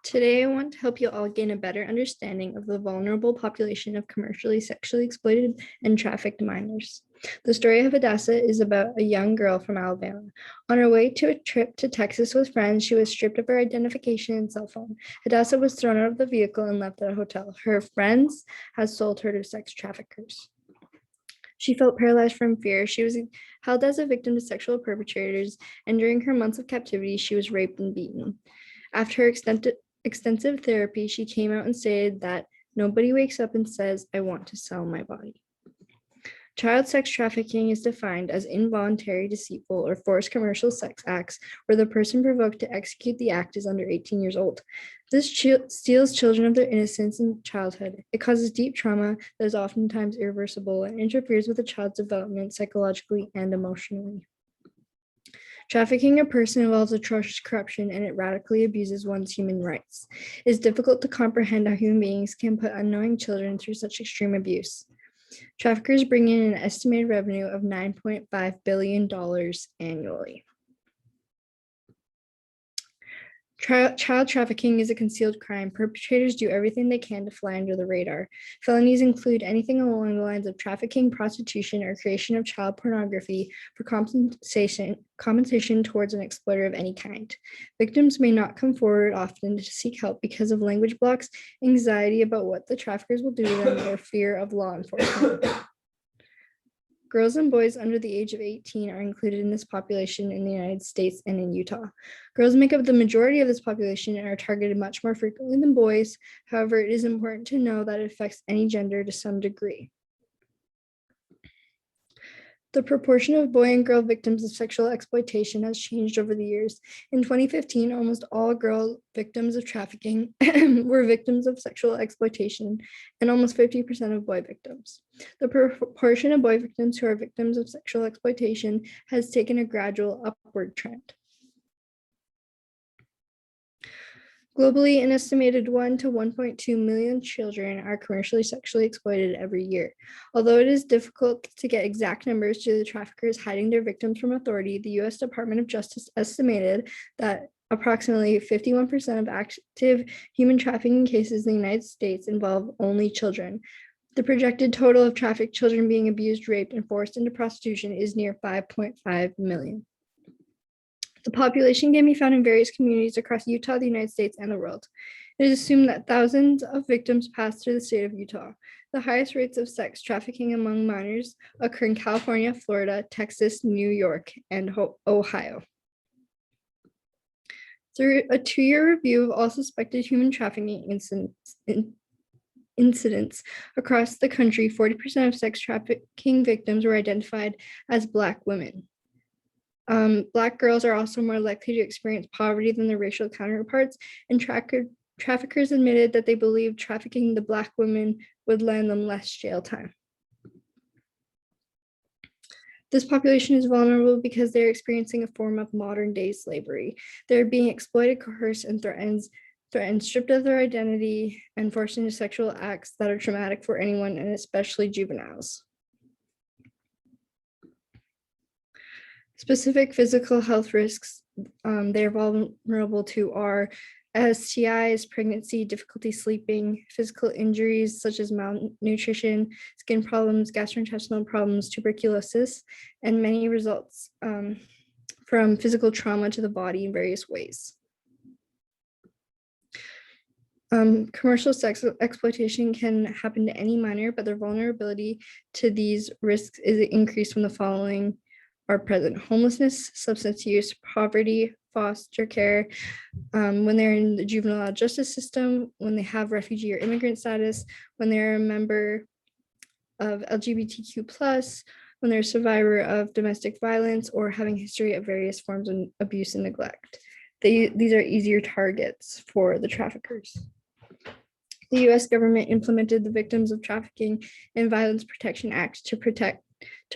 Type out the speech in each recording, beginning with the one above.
Today, I want to help you all gain a better understanding of the vulnerable population of commercially sexually exploited and trafficked minors. The story of Hadassah is about a young girl from Alabama. On her way to a trip to Texas with friends, she was stripped of her identification and cell phone. Hadassah was thrown out of the vehicle and left at a hotel. Her friends had sold her to sex traffickers. She felt paralyzed from fear. She was held as a victim to sexual perpetrators, and during her months of captivity, she was raped and beaten. After her extensive therapy, she came out and stated that nobody wakes up and says, "I want to sell my body." Child sex trafficking is defined as involuntary, deceitful, or forced commercial sex acts where the person provoked to execute the act is under 18 years old. This steals children of their innocence and childhood. It causes deep trauma that is oftentimes irreversible and interferes with a child's development psychologically and emotionally. Trafficking a person involves atrocious corruption, and it radically abuses one's human rights. It is difficult to comprehend how human beings can put unknowing children through such extreme abuse. Traffickers bring in an estimated revenue of $9.5 billion annually. Child trafficking is a concealed crime. Perpetrators do everything they can to fly under the radar. Felonies include anything along the lines of trafficking, prostitution, or creation of child pornography for compensation towards an exploiter of any kind. Victims may not come forward often to seek help because of language blocks, anxiety about what the traffickers will do to them, or fear of law enforcement. Girls and boys under the age of 18 are included in this population in the United States and in Utah. Girls make up the majority of this population and are targeted much more frequently than boys. However, it is important to know that it affects any gender to some degree. The proportion of boy and girl victims of sexual exploitation has changed over the years. In 2015, almost all girl victims of trafficking were victims of sexual exploitation, and almost 50% of boy victims. The proportion of boy victims who are victims of sexual exploitation has taken a gradual upward trend. Globally, an estimated 1 to 1.2 million children are commercially sexually exploited every year. Although it is difficult to get exact numbers due to the traffickers hiding their victims from authority, the U.S. Department of Justice estimated that approximately 51% of active human trafficking cases in the United States involve only children. The projected total of trafficked children being abused, raped, and forced into prostitution is near 5.5 million. The population can be found in various communities across Utah, the United States, and the world. It is assumed that thousands of victims pass through the state of Utah. The highest rates of sex trafficking among minors occur in California, Florida, Texas, New York, and Ohio. Through a 2-year review of all suspected human trafficking incidents across the country, 40% of sex trafficking victims were identified as Black women. Black girls are also more likely to experience poverty than their racial counterparts, and traffickers admitted that they believed trafficking the Black women would land them less jail time. This population is vulnerable because they're experiencing a form of modern-day slavery. They're being exploited, coerced, and threatened, stripped of their identity, and forced into sexual acts that are traumatic for anyone, and especially juveniles. Specific physical health risks they're vulnerable to are STIs, pregnancy, difficulty sleeping, physical injuries such as malnutrition, skin problems, gastrointestinal problems, tuberculosis, and many results from physical trauma to the body in various ways. Commercial sex exploitation can happen to any minor, but their vulnerability to these risks is increased when the following are present: homelessness, substance use, poverty, foster care, when they're in the juvenile justice system, when they have refugee or immigrant status, when they're a member of LGBTQ+, when they're a survivor of domestic violence, or having a history of various forms of abuse and neglect. These are easier targets for the traffickers. The U.S. government implemented the Victims of Trafficking and Violence Protection Act to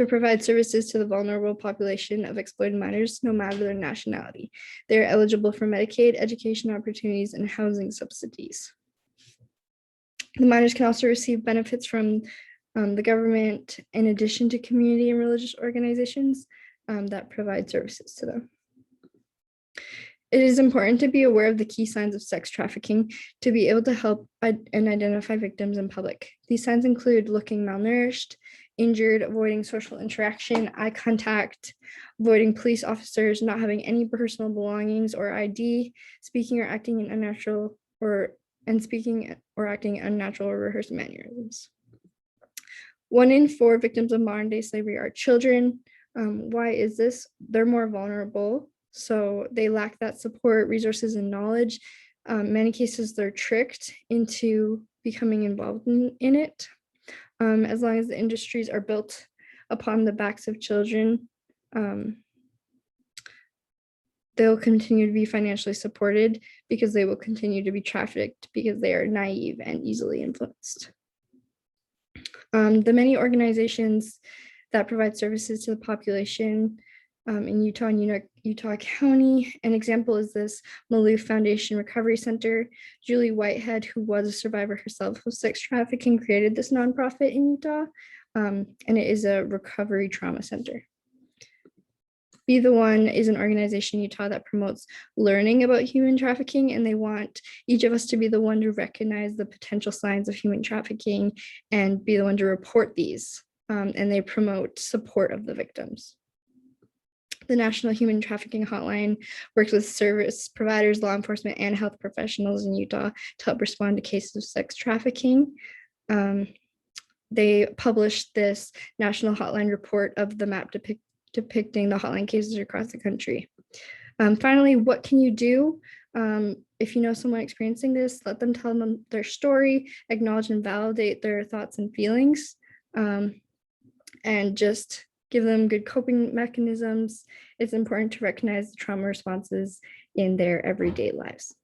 provide services to the vulnerable population of exploited minors, no matter their nationality. They are eligible for Medicaid, education opportunities, and housing subsidies. The minors can also receive benefits from the government, in addition to community and religious organizations that provide services to them. It is important to be aware of the key signs of sex trafficking to be able to help and identify victims in public. These signs include looking malnourished, injured, avoiding social interaction, eye contact, avoiding police officers, not having any personal belongings or ID, speaking or acting in unnatural or acting unnatural or rehearsed mannerisms. 1 in 4 victims of modern day slavery are children. Why is this? They're more vulnerable, so they lack that support, resources, and knowledge. Many cases, they're tricked into becoming involved in it. As long as the industries are built upon the backs of children, they'll continue to be financially supported because they will continue to be trafficked because they are naive and easily influenced. The many organizations that provide services to the population in Utah and Utah County. An example is this Maloof Foundation Recovery Center. Julie Whitehead, who was a survivor herself of sex trafficking, created this nonprofit in Utah, and it is a recovery trauma center. Be the One is an organization in Utah that promotes learning about human trafficking, and they want each of us to be the one to recognize the potential signs of human trafficking and be the one to report these, and they promote support of the victims. The National Human Trafficking Hotline works with service providers, law enforcement, and health professionals in Utah to help respond to cases of sex trafficking. They published this national hotline report of the map depicting the hotline cases across the country. Finally, what can you do? If you know someone experiencing this, let them tell them their story, acknowledge and validate their thoughts and feelings, and just give them good coping mechanisms. It's important to recognize the trauma responses in their everyday lives.